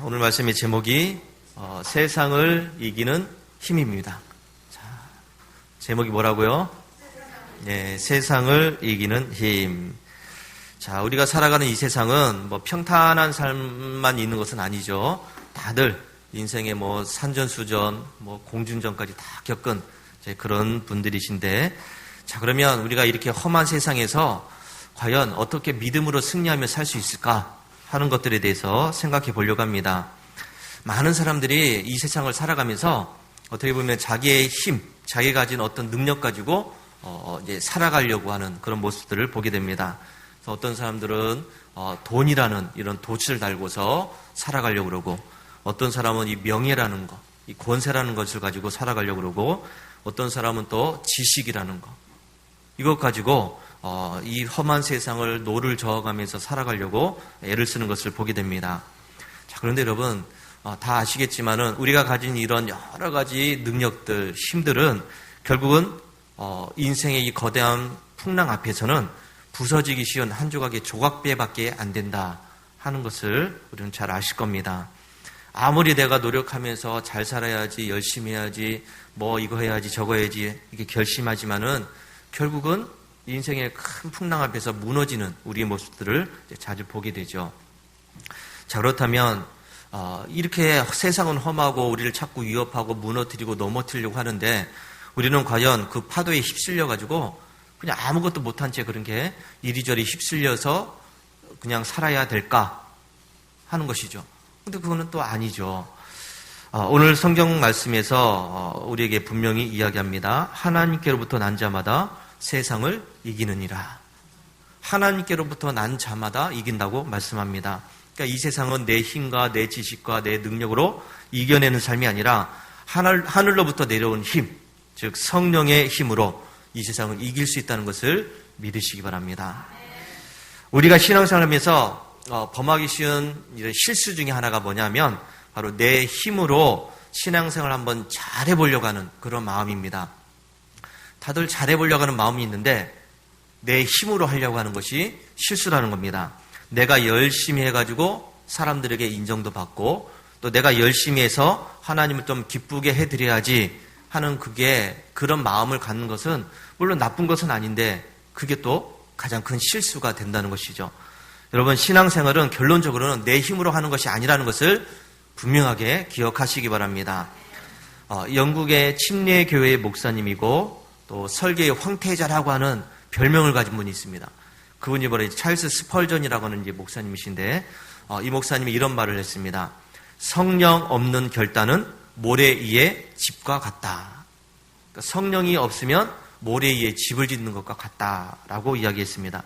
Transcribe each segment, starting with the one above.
오늘 말씀의 제목이 세상을 이기는 힘입니다. 자, 제목이 뭐라고요? 네, 세상을 이기는 힘. 자, 우리가 살아가는 이 세상은 평탄한 삶만 있는 것은 아니죠. 다들 인생의 산전수전, 공중전까지 다 겪은 그런 분들이신데, 자, 그러면 우리가 이렇게 험한 세상에서 과연 어떻게 믿음으로 승리하며 살 수 있을까 하는 것들에 대해서 생각해 보려고 합니다. 많은 사람들이 이 세상을 살아가면서 어떻게 보면 자기의 힘, 자기가 가진 어떤 능력 가지고 이제 살아가려고 하는 그런 모습들을 보게 됩니다. 그래서 어떤 사람들은 돈이라는 이런 돛을 달고서 살아가려고 그러고, 어떤 사람은 이 명예라는 것, 이 권세라는 것을 가지고 살아가려고 그러고, 어떤 사람은 또 지식이라는 것, 이것 가지고 이 험한 세상을 노를 저어가면서 살아가려고 애를 쓰는 것을 보게 됩니다. 자, 그런데 여러분, 다 아시겠지만은 우리가 가진 이런 여러 가지 능력들, 힘들은 결국은 인생의 이 거대한 풍랑 앞에서는 부서지기 쉬운 한 조각의 조각배밖에 안 된다 하는 것을 우리는 잘 아실 겁니다. 아무리 내가 노력하면서 잘 살아야지, 열심히 해야지, 이거 해야지, 저거 해야지 이렇게 결심하지만은 결국은 인생의 큰 풍랑 앞에서 무너지는 우리의 모습들을 자주 보게 되죠. 자, 그렇다면 이렇게 세상은 험하고 우리를 자꾸 위협하고 무너뜨리고 넘어뜨리려고 하는데, 우리는 과연 그 파도에 휩쓸려 가지고 그냥 아무것도 못한 채 그런 게 이리저리 휩쓸려서 그냥 살아야 될까 하는 것이죠. 근데 그거는 또 아니죠. 오늘 성경 말씀에서 우리에게 분명히 이야기합니다. 하나님께로부터 난 자마다 세상을 이기느니라. 하나님께로부터 난 자마다 이긴다고 말씀합니다. 그러니까 이 세상은 내 힘과 내 지식과 내 능력으로 이겨내는 삶이 아니라 하늘로부터 내려온 힘, 즉 성령의 힘으로 이 세상을 이길 수 있다는 것을 믿으시기 바랍니다. 우리가 신앙생활하면서 범하기 쉬운 이런 실수 중에 하나가 뭐냐면 바로 내 힘으로 신앙생활을 한번 잘해보려고 하는 그런 마음입니다. 다들 잘해보려고 하는 마음이 있는데 내 힘으로 하려고 하는 것이 실수라는 겁니다. 내가 열심히 해가지고 사람들에게 인정도 받고, 또 내가 열심히 해서 하나님을 좀 기쁘게 해드려야지 하는 그런 마음을 갖는 것은 물론 나쁜 것은 아닌데 그게 또 가장 큰 실수가 된다는 것이죠. 여러분, 신앙생활은 결론적으로는 내 힘으로 하는 것이 아니라는 것을 분명하게 기억하시기 바랍니다. 영국의 침례교회의 목사님이고 또 설계의 황태자라고 하는 별명을 가진 분이 있습니다. 그분이 바로 찰스 스펄전이라고 하는 이제 목사님이신데, 이 목사님이 이런 말을 했습니다. 성령 없는 결단은 모래 위에 집과 같다. 그러니까 성령이 없으면 모래 위에 집을 짓는 것과 같다라고 이야기했습니다.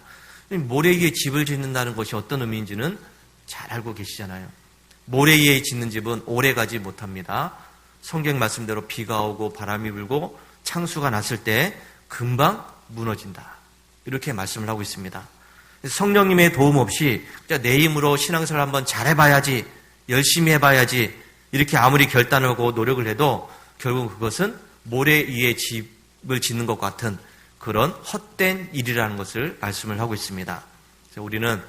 모래 위에 집을 짓는다는 것이 어떤 의미인지는 잘 알고 계시잖아요. 모래 위에 짓는 집은 오래 가지 못합니다. 성경 말씀대로 비가 오고 바람이 불고 창수가 났을 때 금방 무너진다, 이렇게 말씀을 하고 있습니다. 성령님의 도움 없이 내 힘으로 신앙생활 한번 잘해봐야지, 열심히 해봐야지 이렇게 아무리 결단을 하고 노력을 해도 결국 그것은 모래 위에 집을 짓는 것 같은 그런 헛된 일이라는 것을 말씀을 하고 있습니다. 그래서 우리는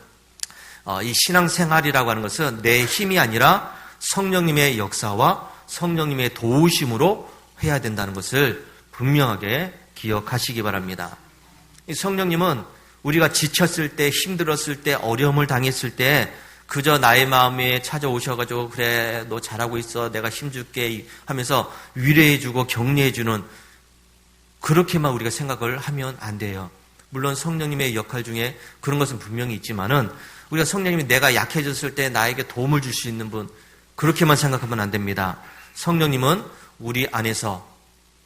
이 신앙생활이라고 하는 것은 내 힘이 아니라 성령님의 역사와 성령님의 도우심으로 해야 된다는 것을 분명하게 기억하시기 바랍니다. 이 성령님은 우리가 지쳤을 때, 힘들었을 때, 어려움을 당했을 때 그저 나의 마음에 찾아오셔가지고 그래, 너 잘하고 있어, 내가 힘줄게 하면서 위로해주고 격려해주는, 그렇게만 우리가 생각을 하면 안 돼요. 물론 성령님의 역할 중에 그런 것은 분명히 있지만은 우리가 성령님이 내가 약해졌을 때 나에게 도움을 줄 수 있는 분, 그렇게만 생각하면 안 됩니다. 성령님은 우리 안에서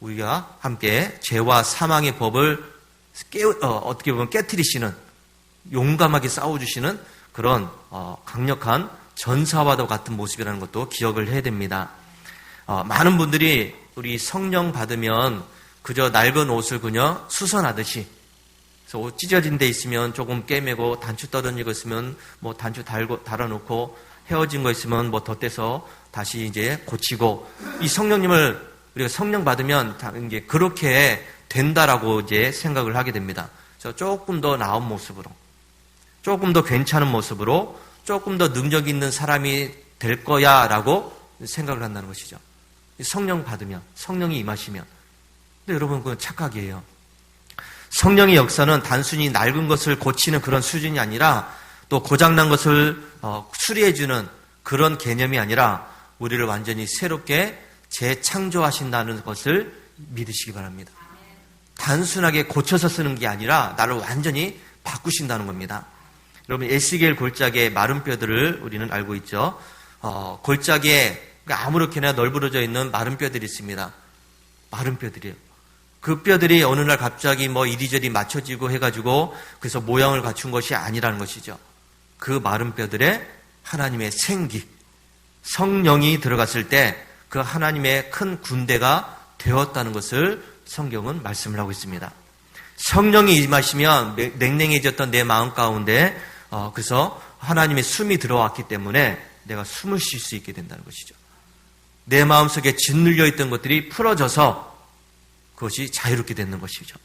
우리가 함께 죄와 사망의 법을 어떻게 보면 깨트리시는, 용감하게 싸워주시는 그런 강력한 전사와도 같은 모습이라는 것도 기억을 해야 됩니다. 많은 분들이 우리 성령 받으면 그저 낡은 옷을 그냥 수선하듯이, 그래서 옷 찢어진 데 있으면 조금 꿰매고, 단추 떨어진 거 있으면 단추 달아놓고, 헤어진 거 있으면 덧대서 다시 이제 고치고, 이 성령님을 우리가 성령 받으면 이제 그렇게 된다라고 이제 생각을 하게 됩니다. 그래서 조금 더 나은 모습으로, 조금 더 괜찮은 모습으로, 조금 더 능력 있는 사람이 될 거야 라고 생각을 한다는 것이죠. 성령 받으면, 성령이 임하시면. 근데 여러분, 그건 착각이에요. 성령의 역사는 단순히 낡은 것을 고치는 그런 수준이 아니라 또 고장난 것을 수리해주는 그런 개념이 아니라 우리를 완전히 새롭게 재창조하신다는 것을 믿으시기 바랍니다. 단순하게 고쳐서 쓰는 게 아니라 나를 완전히 바꾸신다는 겁니다. 여러분, 에스겔 골짜기의 마른 뼈들을 우리는 알고 있죠. 골짜기에 아무렇게나 널브러져 있는 마른 뼈들이 있습니다. 마른 뼈들이에요. 그 뼈들이 어느 날 갑자기 이리저리 맞춰지고 해가지고 그래서 모양을 갖춘 것이 아니라는 것이죠. 그 마른 뼈들에 하나님의 생기, 성령이 들어갔을 때 그 하나님의 큰 군대가 되었다는 것을 성경은 말씀을 하고 있습니다. 성령이 임하시면 냉랭해졌던 내 마음 가운데 그래서 하나님의 숨이 들어왔기 때문에 내가 숨을 쉴 수 있게 된다는 것이죠. 내 마음속에 짓눌려 있던 것들이 풀어져서 그것이 자유롭게 되는 것이죠.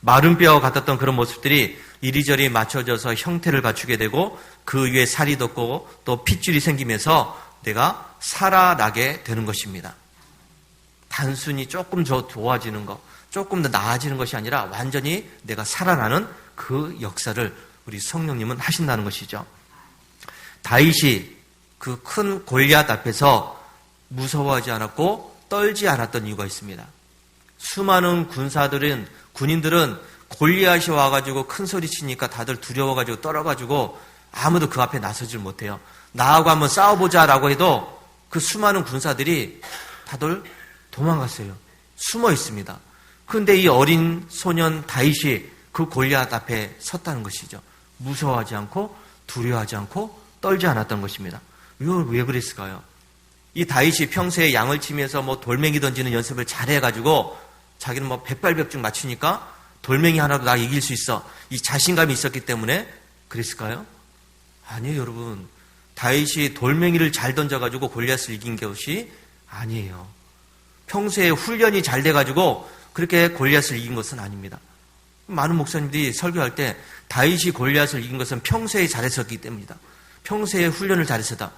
마른 뼈와 같았던 그런 모습들이 이리저리 맞춰져서 형태를 갖추게 되고 그 위에 살이 돋고 또 핏줄이 생기면서 내가 살아나게 되는 것입니다. 단순히 조금 더 좋아지는 것, 조금 더 나아지는 것이 아니라 완전히 내가 살아나는 그 역사를 우리 성령님은 하신다는 것이죠. 다윗이 그 큰 골리앗 앞에서 무서워하지 않았고 떨지 않았던 이유가 있습니다. 수많은 군인들은 골리앗이 와가지고 큰 소리 치니까 다들 두려워가지고 떨어가지고 아무도 그 앞에 나서질 못해요. 나하고 한번 싸워보자라고 해도 그 수많은 군사들이 다들 도망갔어요. 숨어 있습니다. 그런데 이 어린 소년 다윗이 그 골리앗 앞에 섰다는 것이죠. 무서워하지 않고 두려워하지 않고 떨지 않았던 것입니다. 이거 왜 그랬을까요? 이 다윗이 평소에 양을 치면서 돌멩이 던지는 연습을 잘해가지고 자기는 백발백중 맞추니까 돌멩이 하나로 나 이길 수 있어. 이 자신감이 있었기 때문에 그랬을까요? 아니에요, 여러분. 다윗이 돌멩이를 잘 던져가지고 골리앗을 이긴 것이 아니에요. 평소에 훈련이 잘 돼가지고 그렇게 골리앗을 이긴 것은 아닙니다. 많은 목사님들이 설교할 때 다윗이 골리앗을 이긴 것은 평소에 잘했었기 때문이다. 평소에 훈련을 잘했었다.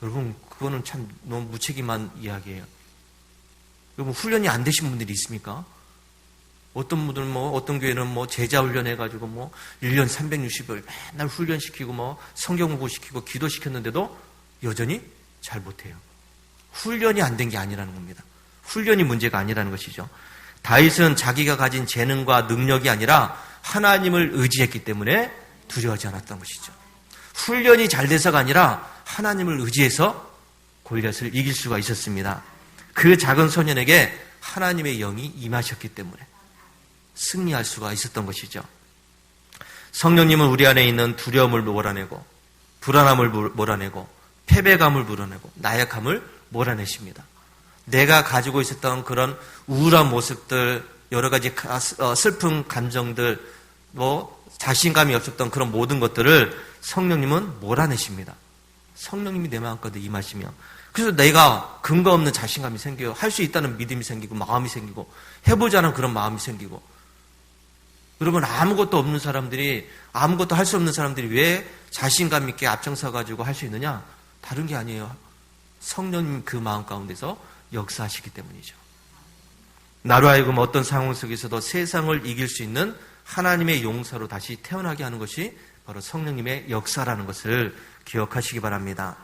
여러분, 그거는 참 너무 무책임한 이야기예요. 여러분, 훈련이 안 되신 분들이 있습니까? 어떤 분들은 어떤 교회는 제자 훈련해가지고 1년 360일 맨날 훈련시키고 성경 공부시키고 기도시켰는데도 여전히 잘 못해요. 훈련이 안 된 게 아니라는 겁니다. 훈련이 문제가 아니라는 것이죠. 다윗은 자기가 가진 재능과 능력이 아니라 하나님을 의지했기 때문에 두려워하지 않았던 것이죠. 훈련이 잘 돼서가 아니라 하나님을 의지해서 골리앗을 이길 수가 있었습니다. 그 작은 소년에게 하나님의 영이 임하셨기 때문에 승리할 수가 있었던 것이죠. 성령님은 우리 안에 있는 두려움을 몰아내고 불안함을 몰아내고 패배감을 몰아내고 나약함을 몰아내십니다. 내가 가지고 있었던 그런 우울한 모습들, 여러 가지 슬픈 감정들, 자신감이 없었던 그런 모든 것들을 성령님은 몰아내십니다. 성령님이 내 마음 가운데 임하시며 그래서 내가 근거 없는 자신감이 생겨요. 할 수 있다는 믿음이 생기고 마음이 생기고 해보자는 그런 마음이 생기고 여러분, 아무것도 없는 사람들이 아무것도 할 수 없는 사람들이 왜 자신감 있게 앞장서 가지고 할 수 있느냐? 다른 게 아니에요. 성령님 그 마음 가운데서 역사하시기 때문이죠. 나로 하여금 어떤 상황 속에서도 세상을 이길 수 있는 하나님의 용사로 다시 태어나게 하는 것이 바로 성령님의 역사라는 것을 기억하시기 바랍니다.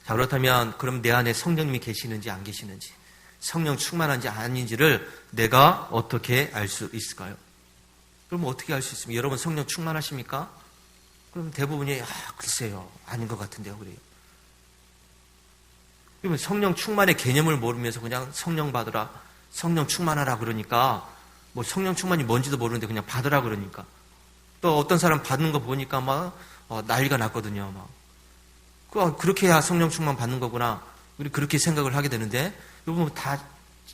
자, 그렇다면 그럼 내 안에 성령님이 계시는지 안 계시는지, 성령 충만한지 아닌지를 내가 어떻게 알 수 있을까요? 그럼 어떻게 알 수 있습니까? 여러분 성령 충만하십니까? 그럼 대부분이 글쎄요, 아닌 것 같은데요, 그래요. 그러면 성령 충만의 개념을 모르면서 그냥 성령 받으라, 성령 충만하라 그러니까 성령 충만이 뭔지도 모르는데 그냥 받으라 그러니까 또 어떤 사람 받는 거 보니까 난리가 났거든요. 그렇게 해야 성령 충만 받는 거구나. 우리 그렇게 생각을 하게 되는데 여러분 다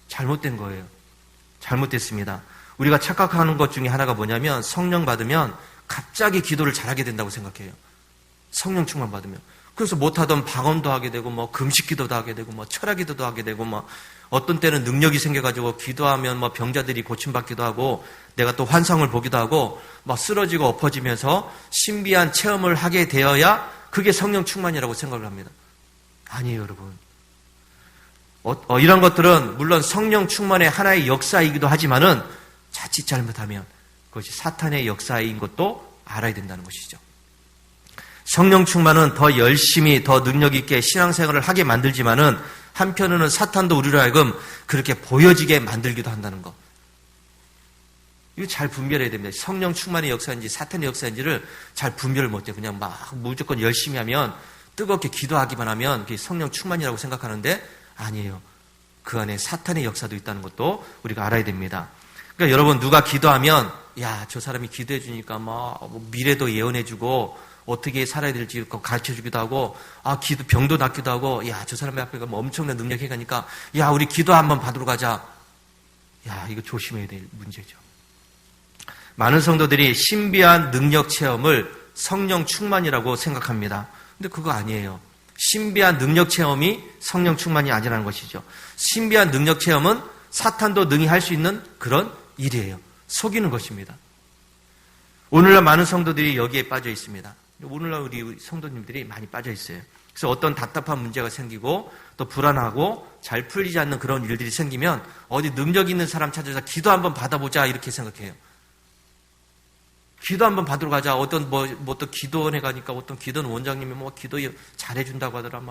잘못된 거예요. 잘못됐습니다. 우리가 착각하는 것 중에 하나가 뭐냐면 성령 받으면 갑자기 기도를 잘하게 된다고 생각해요. 성령 충만 받으면. 그래서 못하던 방언도 하게 되고 금식 기도도 하게 되고 철학 기도도 하게 되고 어떤 때는 능력이 생겨가지고 기도하면 병자들이 고침받기도 하고 내가 또 환상을 보기도 하고 쓰러지고 엎어지면서 신비한 체험을 하게 되어야 그게 성령 충만이라고 생각을 합니다. 아니에요, 여러분. 이런 것들은 물론 성령 충만의 하나의 역사이기도 하지만은 자칫 잘못하면 그것이 사탄의 역사인 것도 알아야 된다는 것이죠. 성령 충만은 더 열심히 더 능력 있게 신앙생활을 하게 만들지만은 한편으로는 사탄도 우리로 하여금 그렇게 보여지게 만들기도 한다는 것. 이거 잘 분별해야 됩니다. 성령 충만의 역사인지 사탄의 역사인지를 잘 분별을 못해요. 그냥 막 무조건 열심히 하면 뜨겁게 기도하기만 하면 그게 성령 충만이라고 생각하는데 아니에요. 그 안에 사탄의 역사도 있다는 것도 우리가 알아야 됩니다. 그러니까 여러분 누가 기도하면 야, 저 사람이 기도해 주니까 뭐 미래도 예언해 주고 어떻게 살아야 될지 가르쳐 주기도 하고 기도 병도 낫기도 하고 야, 저 사람 앞에 가면 엄청난 능력이 가니까 야, 우리 기도 한번 받으러 가자. 야, 이거 조심해야 될 문제죠. 많은 성도들이 신비한 능력 체험을 성령 충만이라고 생각합니다. 근데 그거 아니에요. 신비한 능력 체험이 성령 충만이 아니라는 것이죠. 신비한 능력 체험은 사탄도 능히 할 수 있는 그런 일이에요. 속이는 것입니다. 오늘날 많은 성도들이 여기에 빠져 있습니다. 오늘날 우리 성도님들이 많이 빠져 있어요. 그래서 어떤 답답한 문제가 생기고 또 불안하고 잘 풀리지 않는 그런 일들이 생기면 어디 능력 있는 사람 찾아서 기도 한번 받아보자 이렇게 생각해요. 기도 한번 받으러 가자. 어떤 또 기도원에 가니까 어떤 기도원 원장님이 기도 잘해준다고 하더라.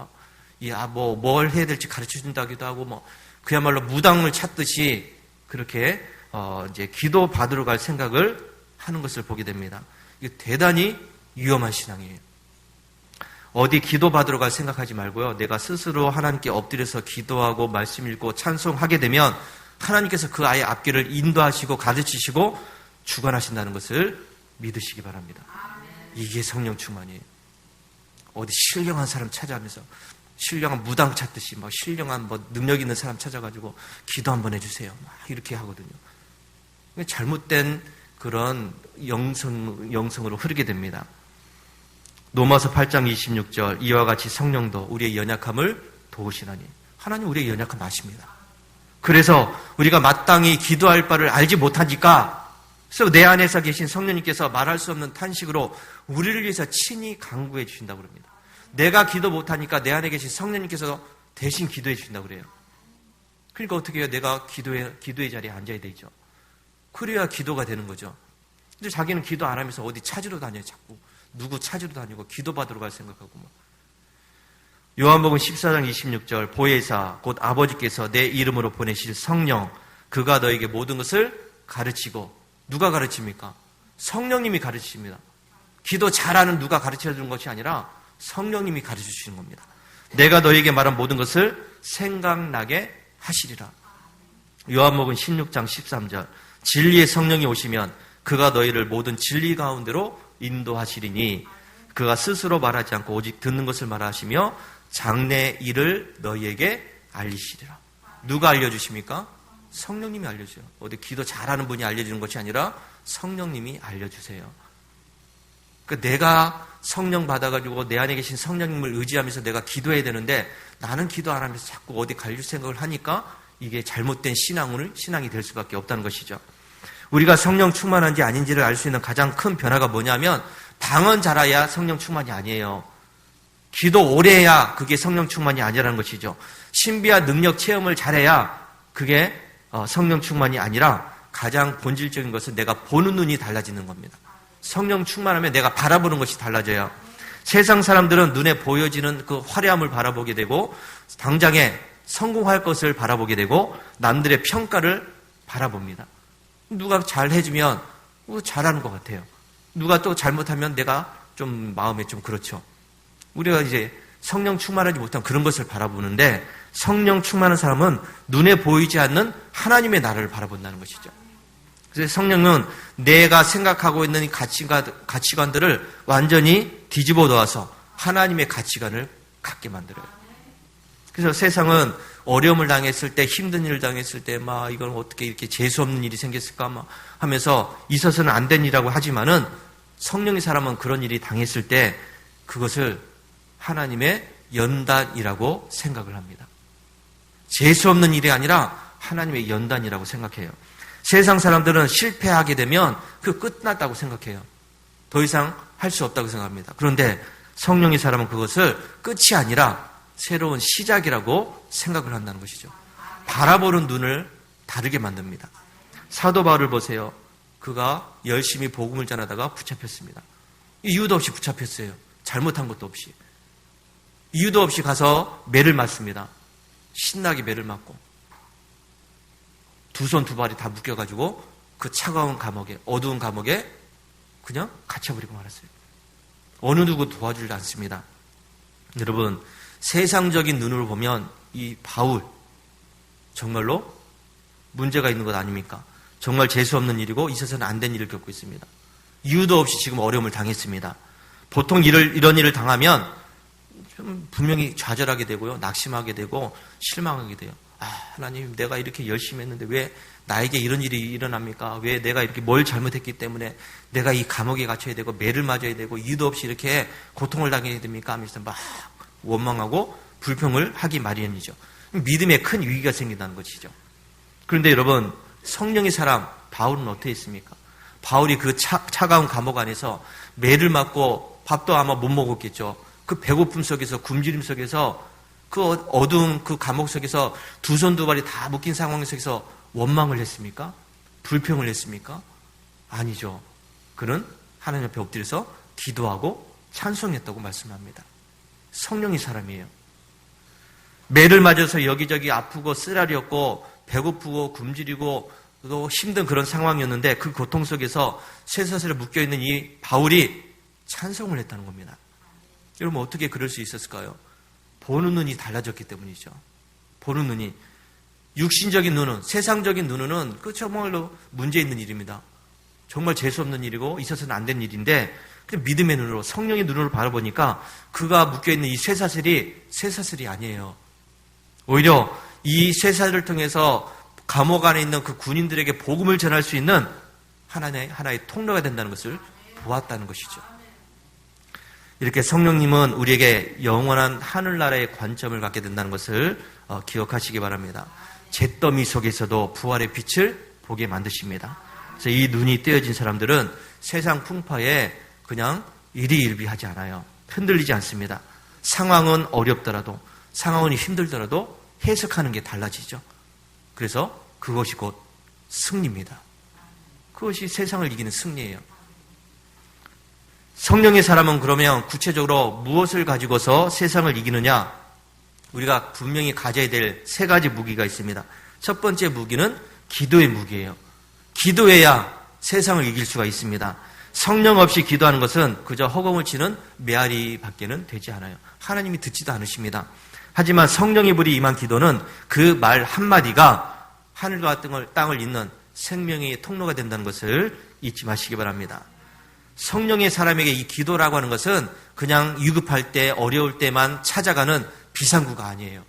뭘 해야 될지 가르쳐 준다기도 하고 그야말로 무당을 찾듯이 그렇게 이제 기도 받으러 갈 생각을 하는 것을 보게 됩니다. 이게 대단히 위험한 신앙이에요. 어디 기도 받으러 갈 생각하지 말고요. 내가 스스로 하나님께 엎드려서 기도하고 말씀 읽고 찬송하게 되면 하나님께서 그 아이의 앞길을 인도하시고 가르치시고 주관하신다는 것을 믿으시기 바랍니다. 이게 성령 충만이에요. 어디 신령한 사람 찾아가면서 신령한 무당 찾듯이 신령한 능력 있는 사람 찾아가지고 기도 한번 해주세요. 이렇게 하거든요. 잘못된 그런 영성으로 흐르게 됩니다. 로마서 8장 26절 이와 같이 성령도 우리의 연약함을 도우시나니 하나님 우리의 연약함 아십니다. 그래서 우리가 마땅히 기도할 바를 알지 못하니까 그래서 내 안에서 계신 성령님께서 말할 수 없는 탄식으로 우리를 위해서 친히 간구해 주신다고 그럽니다. 내가 기도 못하니까 내 안에 계신 성령님께서 대신 기도해 주신다고 그래요. 그러니까 어떻게 해요? 내가 기도의 자리에 앉아야 되죠. 그래야 기도가 되는 거죠. 근데 자기는 기도 안 하면서 어디 찾으러 다녀요. 자꾸 누구 찾으러 다니고 기도 받으러 갈 생각하고 요한복음 14장 26절 보혜사 곧 아버지께서 내 이름으로 보내실 성령 그가 너에게 모든 것을 가르치고 누가 가르칩니까? 성령님이 가르치십니다. 기도 잘하는 누가 가르쳐주는 것이 아니라 성령님이 가르쳐주시는 겁니다. 내가 너에게 말한 모든 것을 생각나게 하시리라. 요한복음 16장 13절 진리의 성령이 오시면 그가 너희를 모든 진리 가운데로 인도하시리니 그가 스스로 말하지 않고 오직 듣는 것을 말하시며 장래 일을 너희에게 알리시리라. 누가 알려주십니까? 성령님이 알려줘요. 어디 기도 잘하는 분이 알려주는 것이 아니라 성령님이 알려주세요. 그러니까 내가 성령 받아가지고 내 안에 계신 성령님을 의지하면서 내가 기도해야 되는데 나는 기도 안 하면서 자꾸 어디 갈릴 생각을 하니까 이게 잘못된 신앙이 될 수밖에 없다는 것이죠. 우리가 성령 충만한지 아닌지를 알 수 있는 가장 큰 변화가 뭐냐면 방언 잘해야 성령 충만이 아니에요. 기도 오래 해야 그게 성령 충만이 아니라는 것이죠. 신비한 능력 체험을 잘해야 그게 성령 충만이 아니라 가장 본질적인 것은 내가 보는 눈이 달라지는 겁니다. 성령 충만하면 내가 바라보는 것이 달라져요. 세상 사람들은 눈에 보여지는 그 화려함을 바라보게 되고 당장에 성공할 것을 바라보게 되고 남들의 평가를 바라봅니다. 누가 잘 해주면 잘하는 것 같아요. 누가 또 잘못하면 내가 좀 마음에 좀 그렇죠. 우리가 이제 성령 충만하지 못한 그런 것을 바라보는데 성령 충만한 사람은 눈에 보이지 않는 하나님의 나라를 바라본다는 것이죠. 그래서 성령은 내가 생각하고 있는 가치관들을 완전히 뒤집어 놓아서 하나님의 가치관을 갖게 만들어요. 그래서 세상은 어려움을 당했을 때, 힘든 일을 당했을 때, 이건 어떻게 이렇게 재수없는 일이 생겼을까, 하면서 있어서는 안 된 일이라고 하지만은 성령의 사람은 그런 일이 당했을 때 그것을 하나님의 연단이라고 생각을 합니다. 재수없는 일이 아니라 하나님의 연단이라고 생각해요. 세상 사람들은 실패하게 되면 그 끝났다고 생각해요. 더 이상 할 수 없다고 생각합니다. 그런데 성령의 사람은 그것을 끝이 아니라 새로운 시작이라고 생각을 한다는 것이죠. 바라보는 눈을 다르게 만듭니다. 사도 바울을 보세요. 그가 열심히 복음을 전하다가 붙잡혔습니다. 이유도 없이 붙잡혔어요. 잘못한 것도 없이. 이유도 없이 가서 매를 맞습니다. 신나게 매를 맞고 두 손 두 발이 다 묶여가지고 그 차가운 감옥에, 어두운 감옥에 그냥 갇혀버리고 말았어요. 어느 누구 도와주지 않습니다. 여러분, 세상적인 눈으로 보면 이 바울 정말로 문제가 있는 것 아닙니까? 정말 재수없는 일이고 있어서는 안 된 일을 겪고 있습니다. 이유도 없이 지금 어려움을 당했습니다. 보통 이런 일을 당하면 좀 분명히 좌절하게 되고요. 낙심하게 되고 실망하게 돼요. 하나님, 내가 이렇게 열심히 했는데 왜 나에게 이런 일이 일어납니까? 왜 내가 이렇게 뭘 잘못했기 때문에 내가 이 감옥에 갇혀야 되고 매를 맞아야 되고 이유도 없이 이렇게 고통을 당해야 됩니까? 하면서 막 원망하고 불평을 하기 마련이죠. 믿음에 큰 위기가 생긴다는 것이죠. 그런데 여러분, 성령의 사람 바울은 어떻게 했습니까? 바울이 그 차가운 감옥 안에서 매를 맞고 밥도 아마 못 먹었겠죠. 그 배고픔 속에서, 굶주림 속에서, 그 어두운 그 감옥 속에서 두 손 두 발이 다 묶인 상황 속에서 원망을 했습니까? 불평을 했습니까? 아니죠. 그는 하나님 앞에 엎드려서 기도하고 찬송했다고 말씀합니다. 성령의 사람이에요. 매를 맞아서 여기저기 아프고 쓰라렸고 배고프고 굶주리고 또 힘든 그런 상황이었는데 그 고통 속에서 쇠사슬에 묶여있는 이 바울이 찬송을 했다는 겁니다. 여러분, 어떻게 그럴 수 있었을까요? 보는 눈이 달라졌기 때문이죠. 보는 눈이. 육신적인 눈은, 세상적인 눈은 그 정말로 문제 있는 일입니다. 정말 재수없는 일이고 있어서는 안 된 일인데 믿음의 눈으로, 성령의 눈으로 바라보니까 그가 묶여있는 이 쇠사슬이 아니에요. 오히려 이 쇠사슬을 통해서 감옥 안에 있는 그 군인들에게 복음을 전할 수 있는 하나의 통로가 된다는 것을 보았다는 것이죠. 이렇게 성령님은 우리에게 영원한 하늘나라의 관점을 갖게 된다는 것을 기억하시기 바랍니다. 잿더미 속에서도 부활의 빛을 보게 만드십니다. 그래서 이 눈이 떼어진 사람들은 세상 풍파에 그냥 일희일비하지 않아요. 흔들리지 않습니다. 상황은 어렵더라도, 상황은 힘들더라도 해석하는 게 달라지죠. 그래서 그것이 곧 승리입니다. 그것이 세상을 이기는 승리예요. 성령의 사람은 그러면 구체적으로 무엇을 가지고서 세상을 이기느냐? 우리가 분명히 가져야 될 세 가지 무기가 있습니다. 첫 번째 무기는 기도의 무기예요. 기도해야 세상을 이길 수가 있습니다. 성령 없이 기도하는 것은 그저 허공을 치는 메아리밖에는 되지 않아요. 하나님이 듣지도 않으십니다. 하지만 성령의 불이 임한 기도는 그 말 한마디가 하늘과 땅을 잇는 생명의 통로가 된다는 것을 잊지 마시기 바랍니다. 성령의 사람에게 이 기도라고 하는 것은 그냥 위급할 때, 어려울 때만 찾아가는 비상구가 아니에요.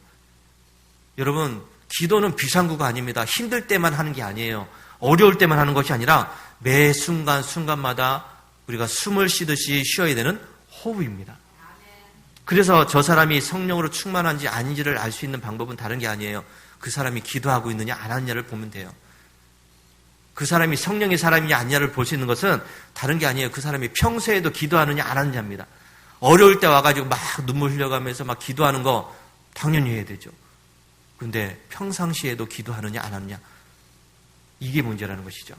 여러분, 기도는 비상구가 아닙니다. 힘들 때만 하는 게 아니에요. 어려울 때만 하는 것이 아니라 매 순간마다 우리가 숨을 쉬듯이 쉬어야 되는 호흡입니다. 그래서 저 사람이 성령으로 충만한지 아닌지를 알 수 있는 방법은 다른 게 아니에요. 그 사람이 기도하고 있느냐 안 하느냐를 보면 돼요. 그 사람이 성령의 사람이냐 아니냐를 볼 수 있는 것은 다른 게 아니에요. 그 사람이 평소에도 기도하느냐 안 하느냐입니다. 어려울 때 와가지고 막 눈물 흘려가면서 막 기도하는 거 당연히 해야 되죠. 그런데 평상시에도 기도하느냐 안 하느냐, 이게 문제라는 것이죠.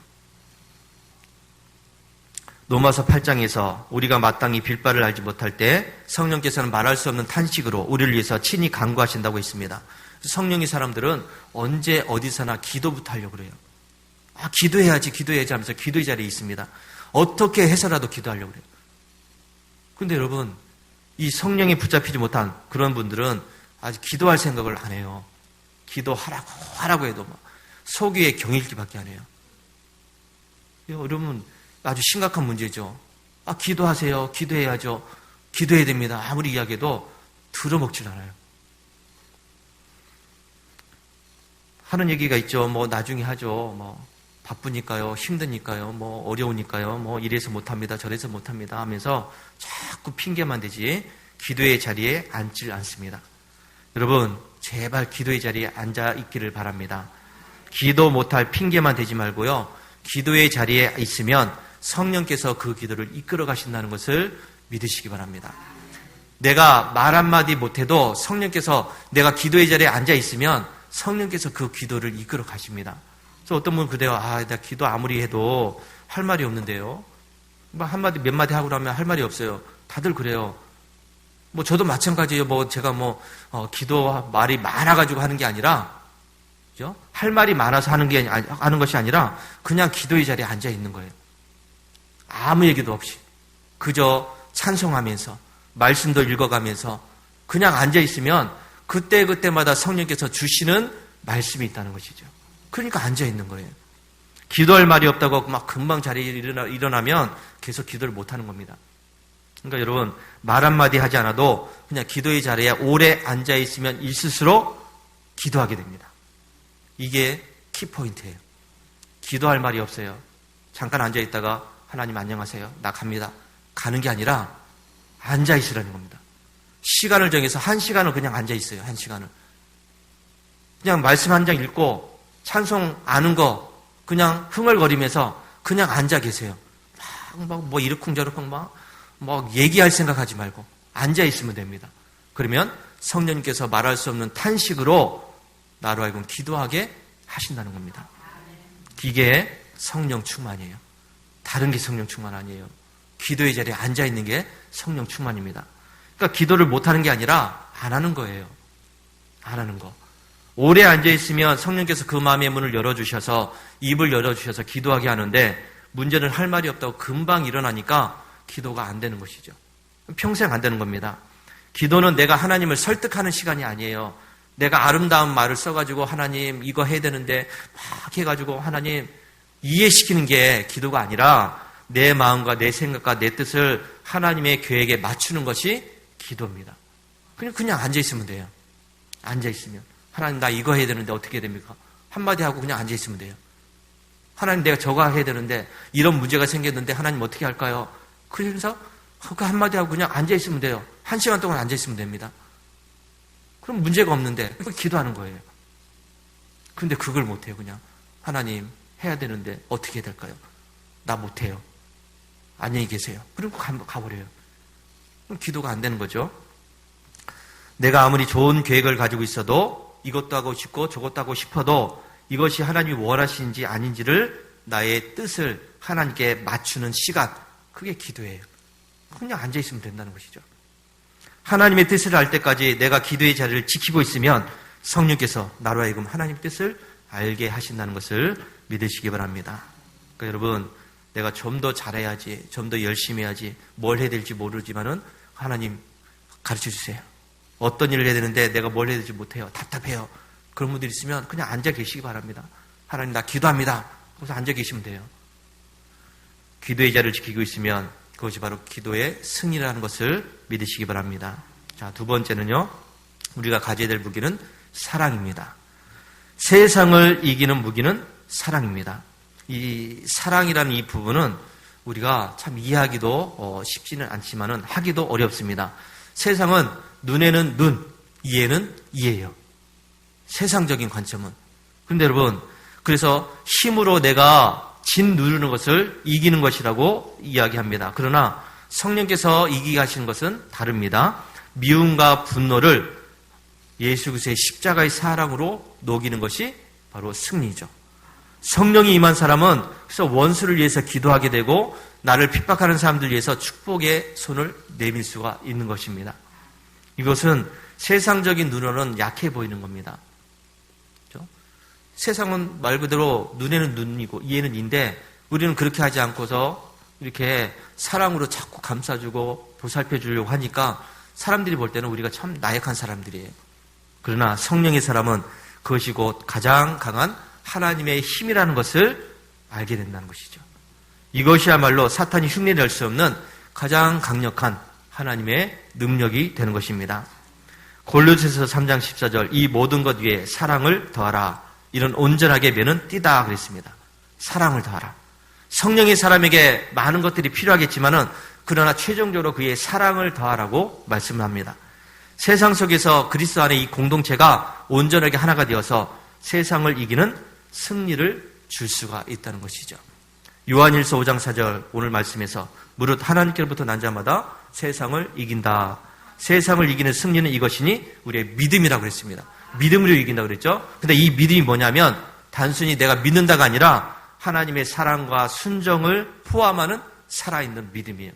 로마서 8장에서 우리가 마땅히 빌 바를 알지 못할 때 성령께서는 말할 수 없는 탄식으로 우리를 위해서 친히 간구하신다고 했습니다. 성령의 사람들은 언제 어디서나 기도부터 하려고 그래요. 기도해야지 하면서 기도의 자리에 있습니다. 어떻게 해서라도 기도하려고 그래요. 그런데 여러분, 이 성령에 붙잡히지 못한 그런 분들은 아직 기도할 생각을 안 해요. 기도하라고 해도 속 위에 경일기밖에 안 해요. 여러분, 아주 심각한 문제죠. 기도하세요. 기도해야죠. 기도해야 됩니다. 아무리 이야기해도 들어먹질 않아요. 하는 얘기가 있죠. 나중에 하죠. 바쁘니까요, 힘드니까요, 어려우니까요, 이래서 못합니다, 저래서 못합니다 하면서 자꾸 핑계만 대지 기도의 자리에 앉질 않습니다. 여러분, 제발 기도의 자리에 앉아 있기를 바랍니다. 기도 못할 핑계만 대지 말고요, 기도의 자리에 있으면 성령께서 그 기도를 이끌어 가신다는 것을 믿으시기 바랍니다. 내가 말 한마디 못해도 성령께서 내가 기도의 자리에 앉아 있으면 성령께서 그 기도를 이끌어 가십니다. 그래서 어떤 분은 그래요. 나 기도 아무리 해도 할 말이 없는데요. 뭐 한마디 몇 마디 하고 나면 할 말이 없어요. 다들 그래요. 뭐 저도 마찬가지예요. 뭐 제가 기도 말이 많아가지고 하는 게 아니라, 그죠? 할 말이 많아서 하는 것이 아니라 그냥 기도의 자리에 앉아 있는 거예요. 아무 얘기도 없이 그저 찬송하면서 말씀도 읽어가면서 그냥 앉아 있으면 그때마다 성령께서 주시는 말씀이 있다는 것이죠. 그러니까 앉아 있는 거예요. 기도할 말이 없다고 막 금방 자리에 일어나면 계속 기도를 못 하는 겁니다. 그러니까 여러분, 말 한마디 하지 않아도 그냥 기도의 자리에 오래 앉아 있으면 있을수록 기도하게 됩니다. 이게 키포인트예요. 기도할 말이 없어요. 잠깐 앉아 있다가 하나님 안녕하세요. 나 갑니다. 가는 게 아니라 앉아 있으라는 겁니다. 시간을 정해서 1시간을 그냥 앉아 있어요. 1시간을. 그냥 말씀 한 장 읽고 찬송 아는 거 그냥 흥얼거리면서 그냥 앉아 계세요. 막 이러쿵저러쿵 막 얘기할 생각하지 말고 앉아 있으면 됩니다. 그러면 성령님께서 말할 수 없는 탄식으로 나로 하여금 기도하게 하신다는 겁니다. 이게 성령 충만이에요. 다른 게 성령 충만 아니에요. 기도의 자리에 앉아 있는 게 성령 충만입니다. 그러니까 기도를 못하는 게 아니라 안 하는 거예요. 안 하는 거. 오래 앉아 있으면 성령께서 그 마음의 문을 열어주셔서 입을 열어주셔서 기도하게 하는데 문제는 할 말이 없다고 금방 일어나니까 기도가 안 되는 것이죠. 평생 안 되는 겁니다. 기도는 내가 하나님을 설득하는 시간이 아니에요. 내가 아름다운 말을 써가지고 하나님 이거 해야 되는데 막 해가지고 하나님 이해시키는 게 기도가 아니라 내 마음과 내 생각과 내 뜻을 하나님의 계획에 맞추는 것이 기도입니다. 그냥 앉아있으면 돼요. 앉아있으면. 하나님 나 이거 해야 되는데 어떻게 해야 됩니까? 한마디 하고 그냥 앉아있으면 돼요. 하나님 내가 저거 해야 되는데 이런 문제가 생겼는데 하나님 어떻게 할까요? 그래서 그 한마디 하고 그냥 앉아있으면 돼요. 1시간 동안 앉아있으면 됩니다. 그럼 문제가 없는데 기도하는 거예요. 근데 그걸 못해요. 그냥 하나님 해야 되는데 어떻게 해야 될까요? 나 못해요. 안녕히 계세요. 그리고 가버려요. 그럼 기도가 안 되는 거죠. 내가 아무리 좋은 계획을 가지고 있어도 이것도 하고 싶고 저것도 하고 싶어도 이것이 하나님이 원하시는지 아닌지를 나의 뜻을 하나님께 맞추는 시간, 그게 기도예요. 그냥 앉아있으면 된다는 것이죠. 하나님의 뜻을 알 때까지 내가 기도의 자리를 지키고 있으면 성령께서 나로 하여금 하나님의 뜻을 알게 하신다는 것을 믿으시기 바랍니다. 그러니까 여러분, 내가 좀 더 잘해야지, 좀 더 열심히 해야지, 뭘 해야 될지 모르지만은 하나님 가르쳐 주세요. 어떤 일을 해야 되는데 내가 뭘 해야 될지 못해요. 답답해요. 그런 분들이 있으면 그냥 앉아 계시기 바랍니다. 하나님 나 기도합니다. 그래서 앉아 계시면 돼요. 기도의 자리를 지키고 있으면 그것이 바로 기도의 승리라는 것을 믿으시기 바랍니다. 자, 두 번째는요. 우리가 가져야 될 무기는 사랑입니다. 세상을 이기는 무기는 사랑입니다. 이 사랑이라는 이 부분은 우리가 참 이해하기도 쉽지는 않지만은 하기도 어렵습니다. 세상은 눈에는 눈, 이에는 이예요. 세상적인 관점은. 그런데 여러분, 그래서 힘으로 내가 진 누르는 것을 이기는 것이라고 이야기합니다. 그러나 성령께서 이기게 하시는 것은 다릅니다. 미움과 분노를 예수 그리스도의 십자가의 사랑으로 녹이는 것이 바로 승리죠. 성령이 임한 사람은 그래서 원수를 위해서 기도하게 되고 나를 핍박하는 사람들 위해서 축복의 손을 내밀 수가 있는 것입니다. 이것은 세상적인 눈으로는 약해 보이는 겁니다. 그렇죠? 세상은 말 그대로 눈에는 눈이고 이에는 인데 우리는 그렇게 하지 않고서 이렇게 사랑으로 자꾸 감싸주고 보살펴주려고 하니까 사람들이 볼 때는 우리가 참 나약한 사람들이에요. 그러나 성령의 사람은 그것이 곧 가장 강한 하나님의 힘이라는 것을 알게 된다는 것이죠. 이것이야말로 사탄이 흉내낼 수 없는 가장 강력한 하나님의 능력이 되는 것입니다. 골로새서 3장 14절 이 모든 것 위에 사랑을 더하라. 이런 온전하게 면은 띠다 그랬습니다. 사랑을 더하라. 성령의 사람에게 많은 것들이 필요하겠지만은 그러나 최종적으로 그의 사랑을 더하라고 말씀을 합니다. 세상 속에서 그리스도 안에 이 공동체가 온전하게 하나가 되어서 세상을 이기는 승리를 줄 수가 있다는 것이죠. 요한일서 5장 4절 오늘 말씀에서 무릇 하나님께로부터 난 자마다 세상을 이긴다. 세상을 이기는 승리는 이것이니 우리의 믿음이라고 그랬습니다. 믿음으로 이긴다고 그랬죠. 근데 이 믿음이 뭐냐면 단순히 내가 믿는다가 아니라 하나님의 사랑과 순정을 포함하는 살아있는 믿음이에요.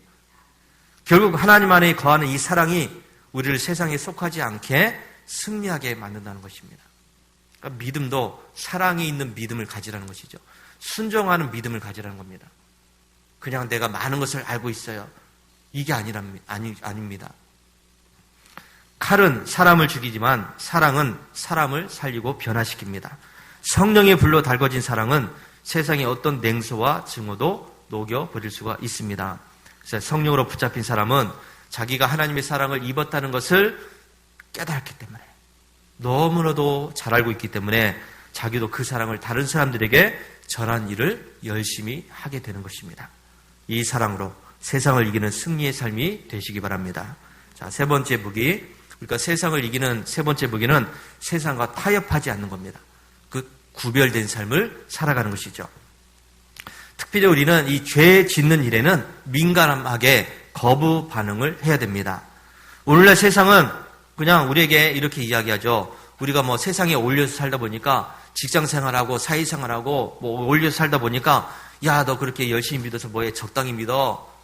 결국 하나님 안에 거하는 이 사랑이 우리를 세상에 속하지 않게 승리하게 만든다는 것입니다. 그러니까 믿음도 사랑이 있는 믿음을 가지라는 것이죠. 순종하는 믿음을 가지라는 겁니다. 그냥 내가 많은 것을 알고 있어요. 이게 아닙니다. 칼은 사람을 죽이지만 사랑은 사람을 살리고 변화시킵니다. 성령의 불로 달궈진 사랑은 세상의 어떤 냉소와 증오도 녹여버릴 수가 있습니다. 그래서 성령으로 붙잡힌 사람은 자기가 하나님의 사랑을 입었다는 것을 깨달았기 때문에 너무나도 잘 알고 있기 때문에 자기도 그 사랑을 다른 사람들에게 전하는 일을 열심히 하게 되는 것입니다. 이 사랑으로 세상을 이기는 승리의 삶이 되시기 바랍니다. 자, 세 번째 무기. 그러니까 세상을 이기는 세 번째 무기는 세상과 타협하지 않는 겁니다. 그 구별된 삶을 살아가는 것이죠. 특별히 우리는 이 죄 짓는 일에는 민감하게 거부 반응을 해야 됩니다. 오늘날 세상은 그냥 우리에게 이렇게 이야기하죠. 우리가 뭐 세상에 올려서 살다 보니까 직장 생활하고 사회 생활하고 뭐 올려서 살다 보니까 야, 너 그렇게 열심히 믿어서 뭐해? 적당히 믿어.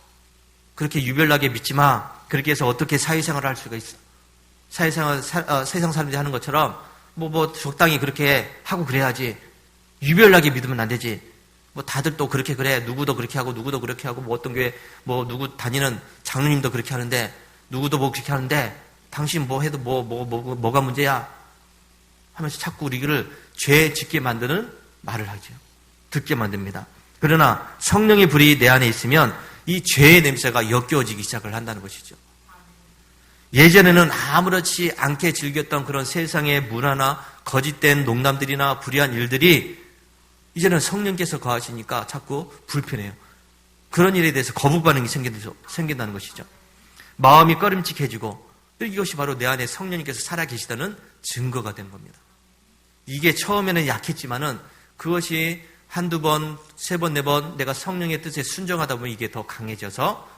그렇게 유별나게 믿지 마. 그렇게 해서 어떻게 사회생활을 할 수가 있어? 사회생활, 세상 사람들이 하는 것처럼 뭐 적당히 그렇게 하고 그래야지. 유별나게 믿으면 안 되지. 뭐 다들 또 그렇게 그래. 누구도 그렇게 하고 누구도 그렇게 하고 뭐 어떤 교회 뭐 누구 다니는 장로님도 그렇게 하는데 누구도 뭐 그렇게 하는데 당신 뭐 해도 뭐가 문제야? 하면서 자꾸 우리를 죄 짓게 만드는 말을 하죠. 듣게 만듭니다. 그러나 성령의 불이 내 안에 있으면 이 죄의 냄새가 역겨워지기 시작을 한다는 것이죠. 예전에는 아무렇지 않게 즐겼던 그런 세상의 문화나 거짓된 농담들이나 불의한 일들이 이제는 성령께서 거하시니까 자꾸 불편해요. 그런 일에 대해서 거부 반응이 생긴다는 것이죠. 마음이 꺼림칙해지고 이것이 바로 내 안에 성령님께서 살아계시다는 증거가 된 겁니다. 이게 처음에는 약했지만은 그것이 한두 번, 세 번, 네 번 내가 성령의 뜻에 순종하다 보면 이게 더 강해져서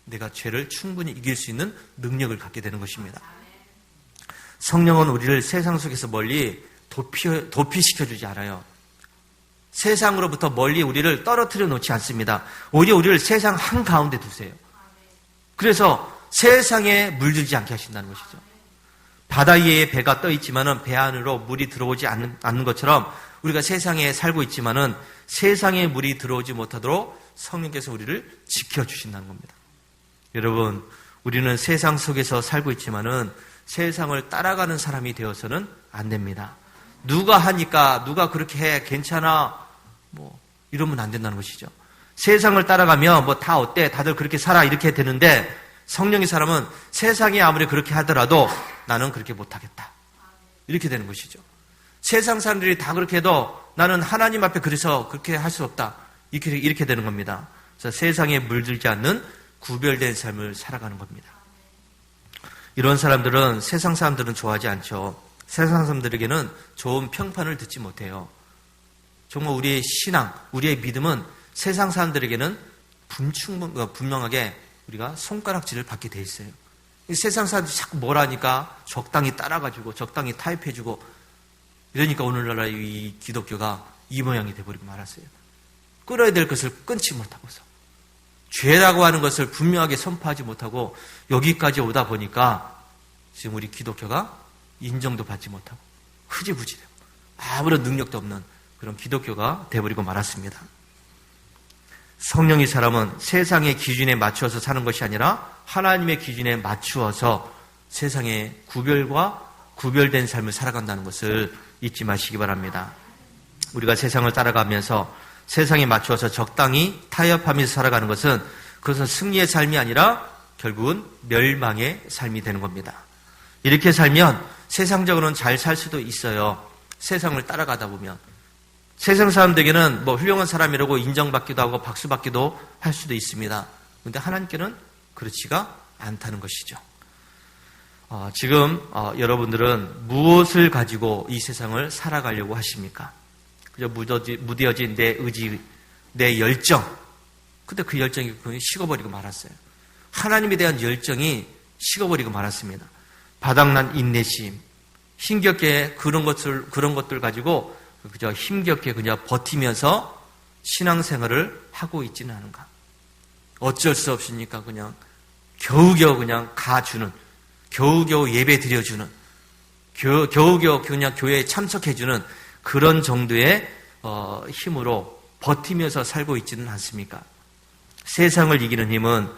내가 죄를 충분히 이길 수 있는 능력을 갖게 되는 것입니다. 성령은 우리를 세상 속에서 멀리 도피시켜주지 않아요. 세상으로부터 멀리 우리를 떨어뜨려 놓지 않습니다. 오히려 우리를 세상 한가운데 두세요. 그래서 세상에 물들지 않게 하신다는 것이죠. 바다 위에 배가 떠 있지만은 배 안으로 물이 들어오지 않는 것처럼 우리가 세상에 살고 있지만은 세상에 물이 들어오지 못하도록 성령께서 우리를 지켜주신다는 겁니다. 여러분, 우리는 세상 속에서 살고 있지만은 세상을 따라가는 사람이 되어서는 안 됩니다. 누가 하니까 누가 그렇게 해 괜찮아 뭐 이러면 안 된다는 것이죠. 세상을 따라가면 뭐 다 어때 다들 그렇게 살아 이렇게 되는데 성령의 사람은 세상이 아무리 그렇게 하더라도 나는 그렇게 못하겠다 이렇게 되는 것이죠. 세상 사람들이 다 그렇게 해도 나는 하나님 앞에 그래서 그렇게 할 수 없다 이렇게 되는 겁니다. 그래서 세상에 물들지 않는 구별된 삶을 살아가는 겁니다. 이런 사람들은 세상 사람들은 좋아하지 않죠. 세상 사람들에게는 좋은 평판을 듣지 못해요. 정말 우리의 신앙, 우리의 믿음은 세상 사람들에게는 분명하게 우리가 손가락질을 받게 돼 있어요. 세상 사람들이 자꾸 뭘 하니까 적당히 따라가지고 적당히 타협해주고 이러니까 오늘날 이 기독교가 이 모양이 돼버리고 말았어요. 끊어야 될 것을 끊지 못하고서 죄라고 하는 것을 분명하게 선포하지 못하고 여기까지 오다 보니까 지금 우리 기독교가 인정도 받지 못하고 흐지부지되고 아무런 능력도 없는 그런 기독교가 돼버리고 말았습니다. 성령의 사람은 세상의 기준에 맞추어서 사는 것이 아니라 하나님의 기준에 맞추어서 세상의 구별된 삶을 살아간다는 것을 잊지 마시기 바랍니다. 우리가 세상을 따라가면서 세상에 맞추어서 적당히 타협하면서 살아가는 그것은 승리의 삶이 아니라 결국은 멸망의 삶이 되는 겁니다. 이렇게 살면 세상적으로는 잘 살 수도 있어요. 세상을 따라가다 보면. 세상 사람들에게는 뭐 훌륭한 사람이라고 인정받기도 하고 박수받기도 할 수도 있습니다. 그런데 하나님께는 그렇지가 않다는 것이죠. 지금 여러분들은 무엇을 가지고 이 세상을 살아가려고 하십니까? 그저 무뎌진 내 의지, 내 열정. 근데 그 열정이 식어버리고 말았어요. 하나님에 대한 열정이 식어버리고 말았습니다. 바닥난 인내심, 힘겹게 그런 것들 가지고 그저 힘겹게 그냥 버티면서 신앙생활을 하고 있지는 않은가. 어쩔 수 없으니까 그냥 겨우겨우 그냥 가주는, 겨우겨우 예배 드려주는, 겨우겨우 그냥 교회에 참석해주는 그런 정도의 힘으로 버티면서 살고 있지는 않습니까? 세상을 이기는 힘은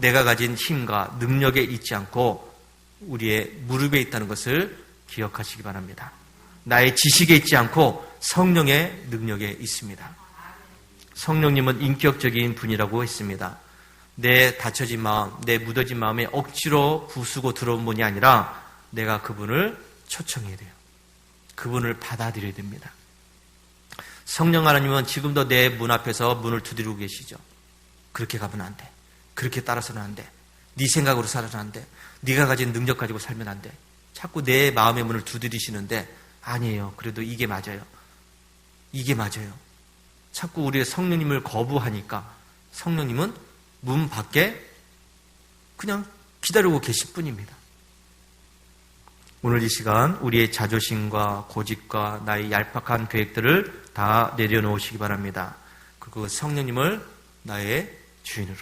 내가 가진 힘과 능력에 있지 않고 우리의 무릎에 있다는 것을 기억하시기 바랍니다. 나의 지식에 있지 않고 성령의 능력에 있습니다. 성령님은 인격적인 분이라고 했습니다. 내 닫혀진 마음, 내 묻어진 마음에 억지로 부수고 들어온 분이 아니라 내가 그분을 초청해야 돼요. 그분을 받아들여야 됩니다. 성령 하나님은 지금도 내 문 앞에서 문을 두드리고 계시죠. 그렇게 가면 안 돼. 그렇게 따라서는 안 돼. 네 생각으로 살아서는 안 돼. 네가 가진 능력 가지고 살면 안 돼. 자꾸 내 마음의 문을 두드리시는데 아니에요. 그래도 이게 맞아요. 이게 맞아요. 자꾸 우리의 성령님을 거부하니까 성령님은 문 밖에 그냥 기다리고 계실 뿐입니다. 오늘 이 시간 우리의 자존심과 고집과 나의 얄팍한 계획들을 다 내려놓으시기 바랍니다. 그리고 성령님을 나의 주인으로,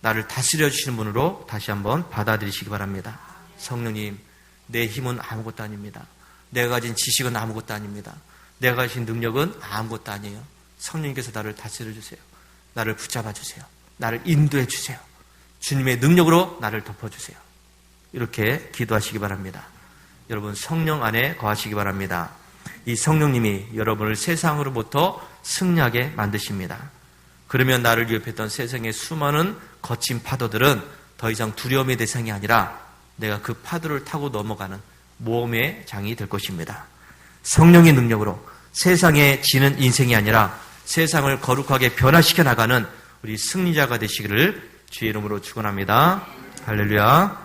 나를 다스려 주시는 분으로 다시 한번 받아들이시기 바랍니다. 성령님, 내 힘은 아무것도 아닙니다. 내가 가진 지식은 아무것도 아닙니다. 내가 가진 능력은 아무것도 아니에요. 성령님께서 나를 다스려 주세요. 나를 붙잡아 주세요. 나를 인도해 주세요. 주님의 능력으로 나를 덮어주세요. 이렇게 기도하시기 바랍니다. 여러분 성령 안에 거하시기 바랍니다. 이 성령님이 여러분을 세상으로부터 승리하게 만드십니다. 그러면 나를 위협했던 세상의 수많은 거친 파도들은 더 이상 두려움의 대상이 아니라 내가 그 파도를 타고 넘어가는 모험의 장이 될 것입니다. 성령의 능력으로 세상에 지는 인생이 아니라 세상을 거룩하게 변화시켜 나가는 우리 승리자가 되시기를 주의 이름으로 축원합니다. 할렐루야.